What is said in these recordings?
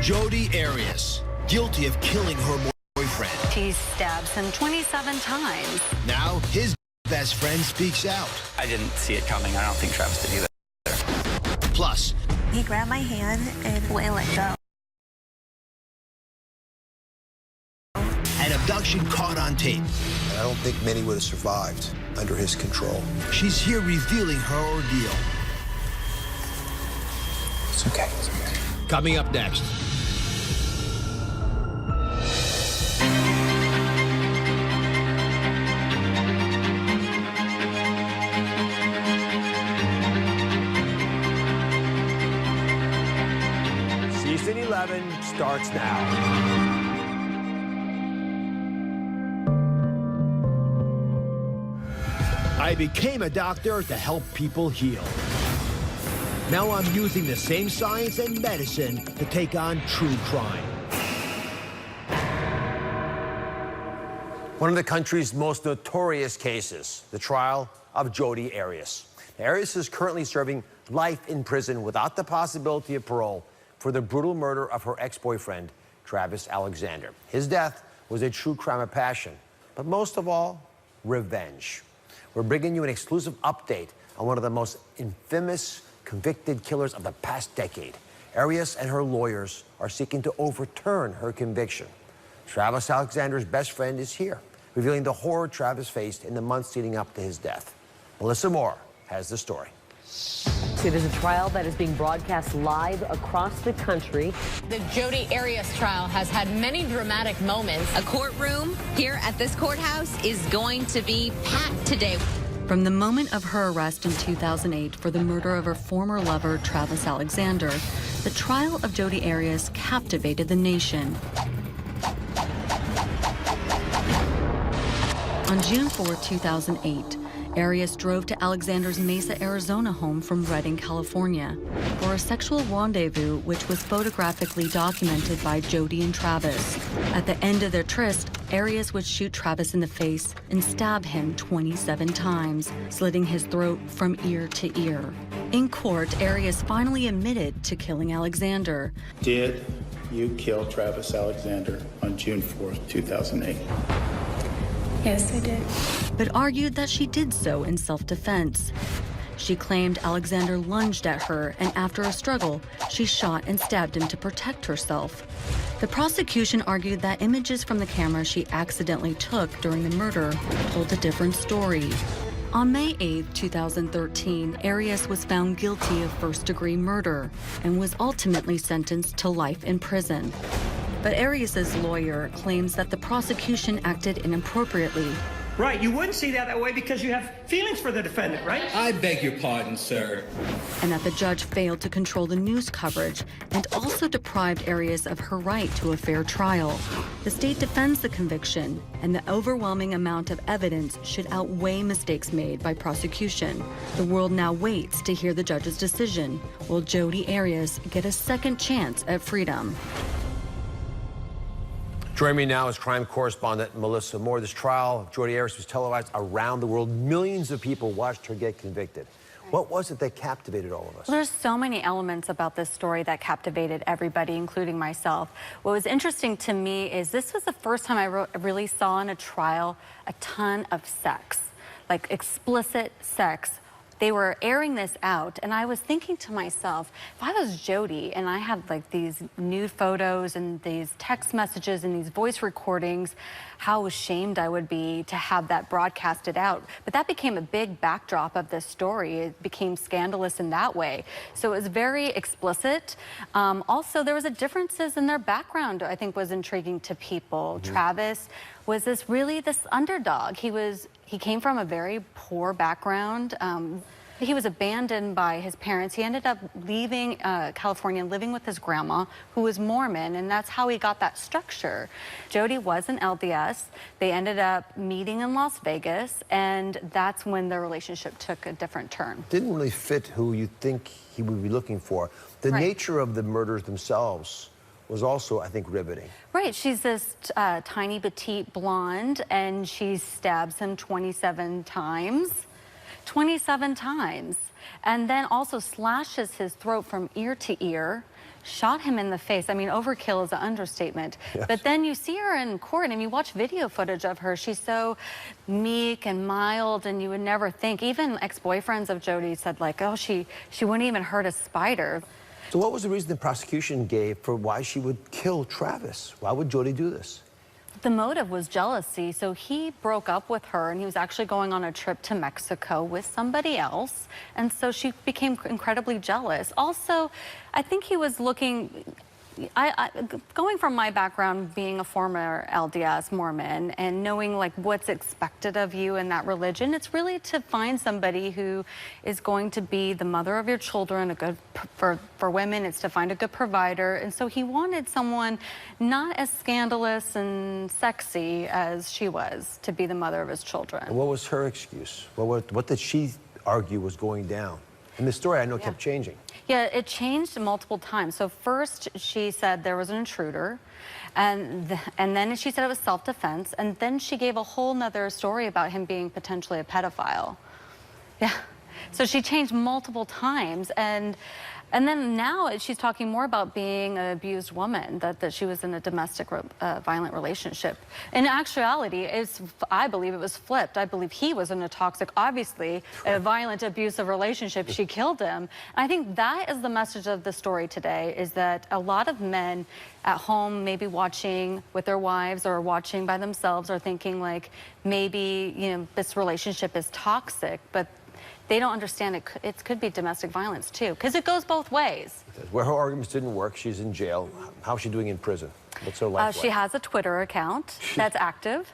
Jodi Arias, guilty of killing her boyfriend. She stabs him 27 times. Now his best friend speaks out. I didn't see it coming. I don't think Travis did either. Plus, he grabbed my hand and wouldn't let go. An abduction caught on tape. And I don't think many would have survived under his control. She's here revealing her ordeal. It's okay. It's okay. Coming up next. Season 11 starts now. I became a doctor to help people heal. Now I'm using the same science and medicine to take on true crime. One of the country's most notorious cases, the trial of Jodi Arias. Arias is currently serving life in prison without the possibility of parole for the brutal murder of her ex-boyfriend, Travis Alexander. His death was a true crime of passion, but most of all, revenge. We're bringing you an exclusive update on one of the most infamous convicted killers of the past decade. Arias and her lawyers are seeking to overturn her conviction. Travis Alexander's best friend is here, revealing the horror Travis faced in the months leading up to his death. Melissa Moore has the story. It is a trial that is being broadcast live across the country. The Jodi Arias trial has had many dramatic moments. A courtroom here at this courthouse is going to be packed today. From the moment of her arrest in 2008 for the murder of her former lover, Travis Alexander, the trial of Jodi Arias captivated the nation. On June 4, 2008, Arias drove to Alexander's Mesa, Arizona home from Redding, California, for a sexual rendezvous which was photographically documented by Jodi and Travis. At the end of their tryst, Arias would shoot Travis in the face and stab him 27 times, slitting his throat from ear to ear. In court, Arias finally admitted to killing Alexander. Did you kill Travis Alexander on June 4th, 2008? Yes, I did. But argued that she did so in self-defense. She claimed Alexander lunged at her, and after a struggle, she shot and stabbed him to protect herself. The prosecution argued that images from the camera she accidentally took during the murder told a different story. On May 8, 2013, Arias was found guilty of first-degree murder and was ultimately sentenced to life in prison. But Arias' lawyer claims that the prosecution acted inappropriately. Right, you wouldn't see that way because you have feelings for the defendant, right? I beg your pardon, sir. And that the judge failed to control the news coverage and also deprived Arias of her right to a fair trial. The state defends the conviction, and the overwhelming amount of evidence should outweigh mistakes made by prosecution. The world now waits to hear the judge's decision. Will Jodi Arias get a second chance at freedom? Joining me now is crime correspondent Melissa Moore. This trial of Jodi Arias was televised around the world. Millions of people watched her get convicted. What was it that captivated all of us? Well, there's so many elements about this story that captivated everybody, including myself. What was interesting to me is this was the first time I really saw in a trial a ton of sex, like explicit sex. They were airing this out, and I was thinking to myself, if I was Jodi and I had like these nude photos and these text messages and these voice recordings, how ashamed I would be to have that broadcasted out. But that became a big backdrop of this story. It became scandalous in that way. So it was very explicit. Also, there was differences in their background, I think was intriguing to people. Travis was this underdog. He came from a very poor background. He was abandoned by his parents. He ended up leaving California and living with his grandma, who was Mormon, and that's how he got that structure. Jodi was an LDS. They ended up meeting in Las Vegas, and that's when their relationship took a different turn. Didn't really fit who you think he would be looking for. The nature of the murders themselves was also, I think, riveting. Right, she's this tiny, petite blonde, and she stabs him 27 times. 27 times. And then also slashes his throat from ear to ear, shot him in the face. I mean, overkill is an understatement. Yes. But then you see her in court and you watch video footage of her. She's so meek and mild, and you would never think. Even ex-boyfriends of Jodi said, like, oh, she wouldn't even hurt a spider. So what was the reason the prosecution gave for why she would kill Travis? Why would Jodi do this? The motive was jealousy. So he broke up with her, and he was actually going on a trip to Mexico with somebody else. And so she became incredibly jealous. Also, I think he was looking... going from my background, being a former LDS Mormon and knowing like what's expected of you in that religion, it's really to find somebody who is going to be the mother of your children. For women, it's to find a good provider. And so he wanted someone not as scandalous and sexy as she was to be the mother of his children. And what was her excuse? What did she argue was going down? And the story I know kept changing. Yeah, it changed multiple times. So first she said there was an intruder, and then she said it was self-defense, and then she gave a whole nother story about him being potentially a pedophile. Yeah, so she changed multiple times, and then now she's talking more about being an abused woman, that she was in a domestic violent relationship. In actuality, I believe it was flipped. I believe he was in a toxic, obviously, a violent, abusive relationship. She killed him. And I think that is the message of the story today, is that a lot of men at home, maybe watching with their wives or watching by themselves, are thinking like, maybe, you know, this relationship is toxic, but they don't understand it could be domestic violence too, because it goes both ways. Where her arguments didn't work, she's in jail. How's she doing in prison? What's her life like? She has a Twitter account that's active.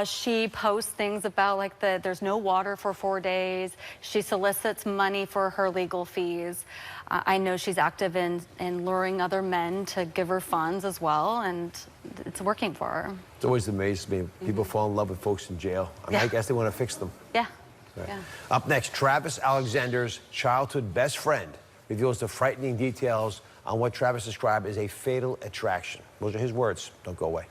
She posts things about like there's no water for 4 days. She solicits money for her legal fees. I know she's active in luring other men to give her funds as well, and it's working for her. It's always amazed me. People fall in love with folks in jail. I mean, I guess they want to fix them. Yeah. Right. Yeah. Up next, Travis Alexander's childhood best friend reveals the frightening details on what Travis described as a fatal attraction. Those are his words. Don't go away.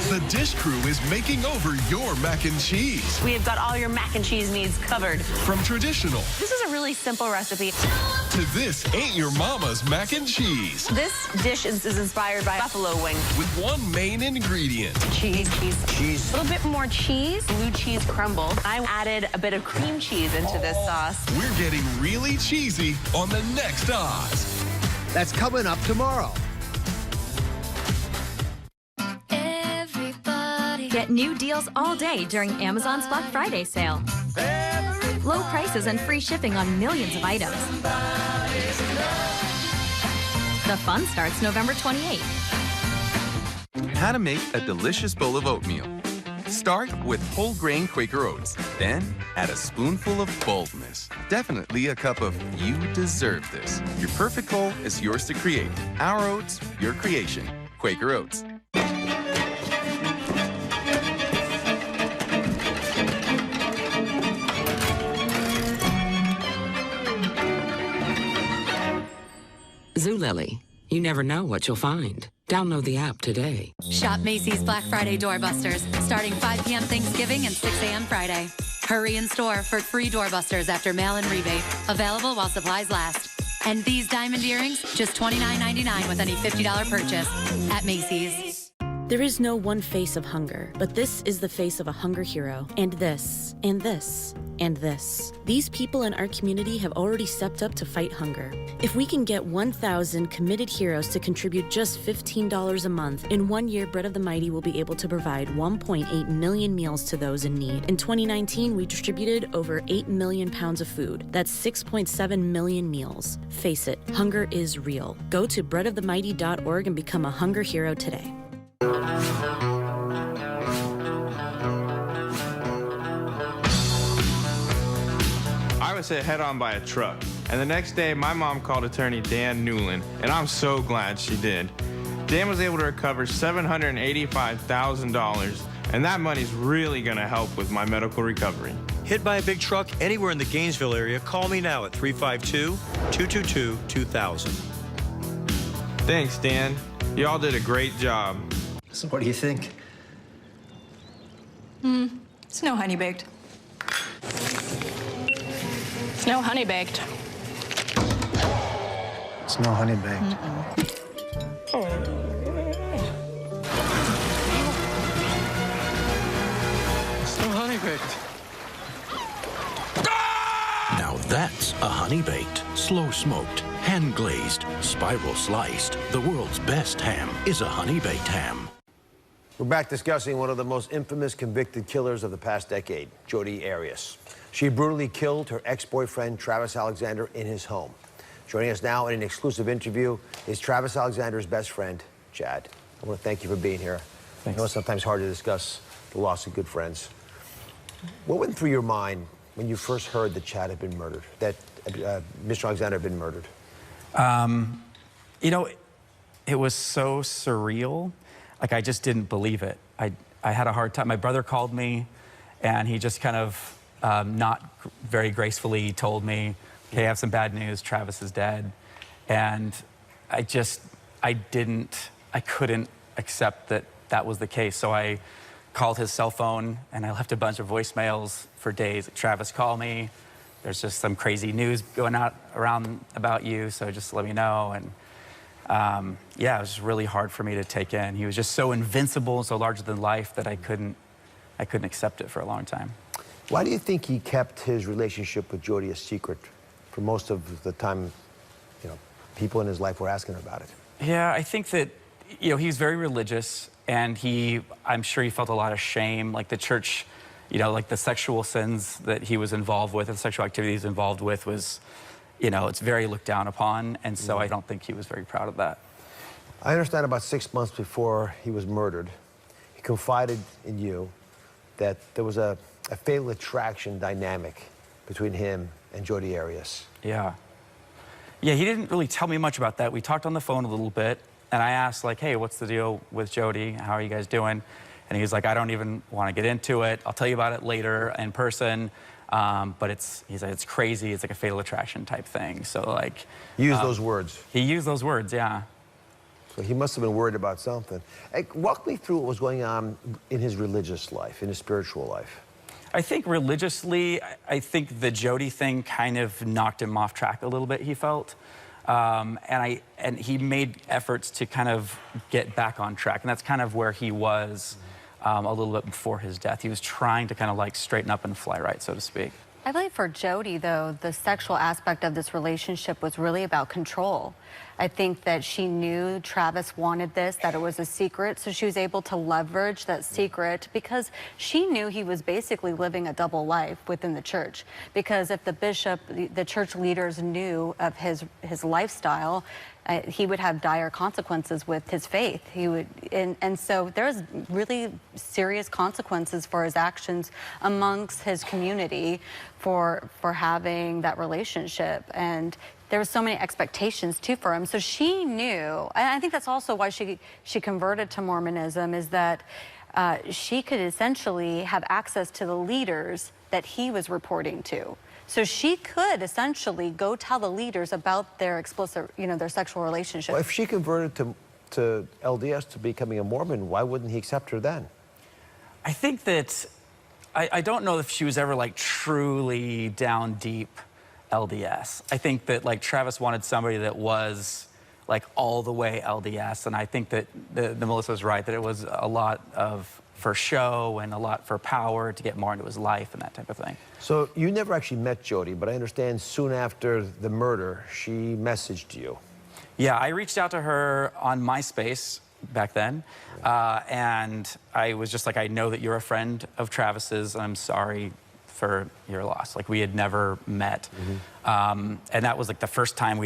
The Dish Crew is making over your mac and cheese. We have got all your mac and cheese needs covered. From traditional. This is a really simple recipe. To this ain't your mama's mac and cheese. This dish is inspired by buffalo wing. With one main ingredient. Cheese. A little bit more cheese. Blue cheese crumble. I added a bit of cream cheese into this sauce. We're getting really cheesy on the next Oz. That's coming up tomorrow. Get new deals all day during Amazon's Black Friday sale. Low prices and free shipping on millions of items. The fun starts November 28th. How to make a delicious bowl of oatmeal. Start with whole grain Quaker oats. Then add a spoonful of boldness. Definitely a cup of you deserve this. Your perfect bowl is yours to create. Our oats, your creation. Quaker oats. Zulily. You never know what you'll find. Download the app today. Shop Macy's Black Friday doorbusters starting 5 p.m. Thanksgiving and 6 a.m. Friday. Hurry in store for free doorbusters after mail-in rebate. Available while supplies last. And these diamond earrings, just $29.99 with any $50 purchase at Macy's. There is no one face of hunger, but this is the face of a hunger hero. And this, and this, and this. These people in our community have already stepped up to fight hunger. If we can get 1,000 committed heroes to contribute just $15 a month, in 1 year, Bread of the Mighty will be able to provide 1.8 million meals to those in need. In 2019, we distributed over 8 million pounds of food. That's 6.7 million meals. Face it, hunger is real. Go to breadofthemighty.org and become a hunger hero today. I was hit head-on by a truck, and the next day my mom called attorney Dan Newland, and I'm so glad she did. Dan was able to recover $785,000, and that money's really going to help with my medical recovery. Hit by a big truck anywhere in the Gainesville area, call me now at 352-222-2000. Thanks, Dan. You all did a great job. So what do you think? It's no honey baked. It's no honey baked. It's no honey baked. It's no honey baked. Now that's a honey-baked, slow-smoked, hand-glazed, spiral-sliced. The world's best ham is a honey-baked ham. We're back discussing one of the most infamous convicted killers of the past decade, Jodi Arias. She brutally killed her ex-boyfriend, Travis Alexander, in his home. Joining us now in an exclusive interview is Travis Alexander's best friend, Chad. I want to thank you for being here. Thanks. I know it's sometimes hard to discuss the loss of good friends. What went through your mind when you first heard that Chad had been murdered, that Mr. Alexander had been murdered? You know, it was so surreal. Like, I just didn't believe it. I had a hard time. My brother called me, and he just kind of not very gracefully told me, hey, I have some bad news, Travis is dead. And I couldn't accept that that was the case. So I called his cell phone, and I left a bunch of voicemails for days. Travis, call me. There's just some crazy news going out around about you, so just let me know. And yeah, it was really hard for me to take in. He was just so invincible and so larger than life that I couldn't accept it for a long time. Why do you think he kept his relationship with Jodi a secret for most of the time? You know, people in his life were asking about it. Yeah, I think that, you know, he's very religious, and I'm sure he felt a lot of shame, like the church, you know, like the sexual sins that he was involved with, and sexual activities involved with was, you know, it's very looked down upon, and so I don't think he was very proud of that. I understand about 6 months before he was murdered, he confided in you that there was a fatal attraction dynamic between him and Jodi Arias. Yeah. Yeah, he didn't really tell me much about that. We talked on the phone a little bit, and I asked, like, hey, what's the deal with Jodi? How are you guys doing? And he's like, I don't even want to get into it. I'll tell you about it later in person. But he's like, it's crazy. It's like a fatal attraction type thing. So, like... He used those words. He used those words, yeah. So he must have been worried about something. Hey, walk me through what was going on in his religious life, in his spiritual life. I think religiously, I think the Jodi thing kind of knocked him off track a little bit, he felt. And he made efforts to kind of get back on track. And that's kind of where he was a little bit before his death. He was trying to kind of like straighten up and fly right, so to speak. I believe for Jodi, though, the sexual aspect of this relationship was really about control. I think that she knew Travis wanted this, that it was a secret, so she was able to leverage that secret because she knew he was basically living a double life within the church. Because if the bishop, the church leaders knew of his lifestyle, he would have dire consequences with his faith. He would, and so there's really serious consequences for his actions amongst his community for having that relationship. And there were so many expectations too for him. So she knew, and I think that's also why she converted to Mormonism, is that she could essentially have access to the leaders that he was reporting to. So she could essentially go tell the leaders about their explicit, you know, their sexual relationship. Well, if she converted to LDS, to becoming a Mormon, why wouldn't he accept her then? I think that, I don't know if she was ever like truly down deep LDS. I think that like Travis wanted somebody that was like all the way LDS, and I think that the Melissa's right, that it was a lot of for show and a lot for power to get more into his life and that type of thing. So you never actually met Jodi, but I understand soon after the murder, she messaged you. Yeah, I reached out to her on MySpace back then, and I was just like, I know that you're a friend of Travis's, and I'm sorry for your loss. Like, we had never met. And that was like the first time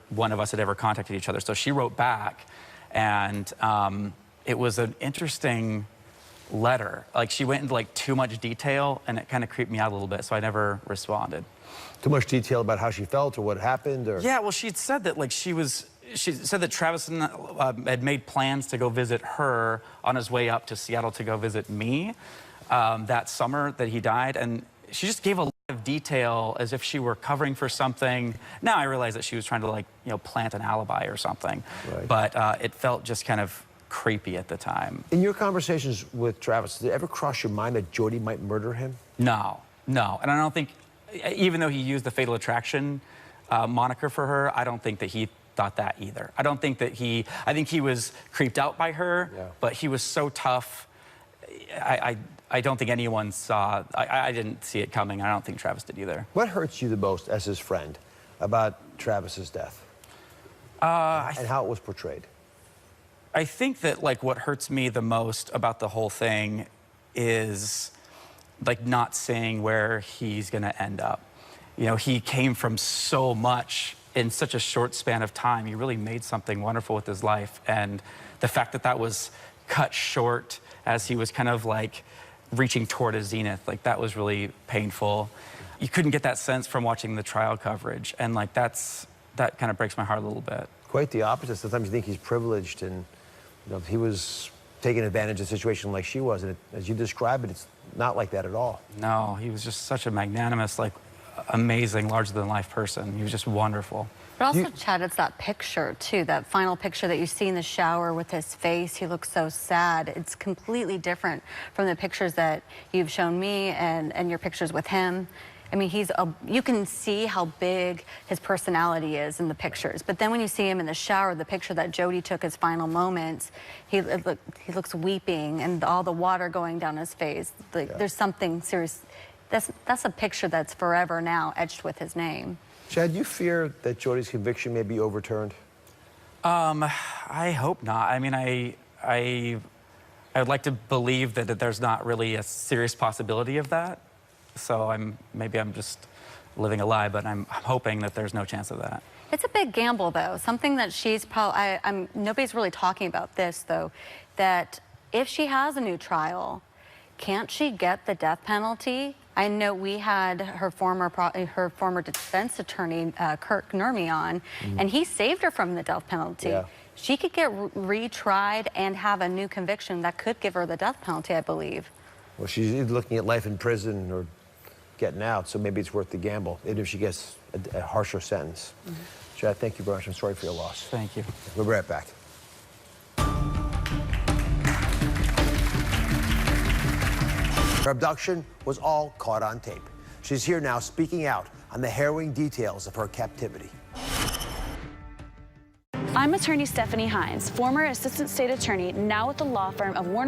one of us had ever contacted each other. So she wrote back, and it was an interesting letter. Like, she went into like too much detail, and it kind of creeped me out a little bit, so I never responded. Too much detail about how she felt or what happened? Or... Yeah, well, she'd said that like she said that Travis had made plans to go visit her on his way up to Seattle to go visit me that summer that he died, and she just gave a lot of detail as if she were covering for something. Now I realize that she was trying to, like, you know, plant an alibi or something. Right. But it felt just kind of creepy at the time. In your conversations with Travis, did it ever cross your mind that Jodi might murder him? No, no. And I don't think even though he used the Fatal Attraction moniker for her, I don't think that he thought that either. I don't think that I think he was creeped out by her, but he was so tough. I don't think anyone saw, I didn't see it coming. I don't think Travis did either. What hurts you the most as his friend about Travis's death? And how it was portrayed? I think that like what hurts me the most about the whole thing is like not seeing where he's gonna end up. You know, he came from so much in such a short span of time. He really made something wonderful with his life. And the fact that that was cut short as he was kind of like reaching toward a zenith, like that was really painful. You couldn't get that sense from watching the trial coverage. And like that kind of breaks my heart a little bit. Quite the opposite. Sometimes you think he's privileged and he was taking advantage of the situation like she was. And as you describe it, it's not like that at all. No, he was just such a magnanimous, like amazing, larger-than-life person. He was just wonderful. But also, Chad, it's that picture, too, that final picture that you see in the shower with his face. He looks so sad. It's completely different from the pictures that you've shown me and your pictures with him. I mean, you can see how big his personality is in the pictures. But then when you see him in the shower, the picture that Jodi took his final moments, he looks weeping and all the water going down his face. Like, there's something serious. That's a picture that's forever now etched with his name. Chad, you fear that Jodi's conviction may be overturned? I hope not. I mean, I would like to believe that there's not really a serious possibility of that. So maybe I'm just living a lie, but I'm hoping that there's no chance of that. It's a big gamble, though. Something that she's probably, nobody's really talking about this, though, that if she has a new trial, can't she get the death penalty? I know we had her former defense attorney, Kirk Nurmi, on, and he saved her from the death penalty. Yeah. She could get retried and have a new conviction that could give her the death penalty, I believe. Well, she's either looking at life in prison or getting out, so maybe it's worth the gamble, even if she gets a harsher sentence. Chad, thank you very much. I'm sorry for your loss. Thank you. We'll be right back. Her abduction was all caught on tape. She's here now speaking out on the harrowing details of her captivity. I'm attorney Stephanie Hines, former assistant state attorney, now with the law firm of Warner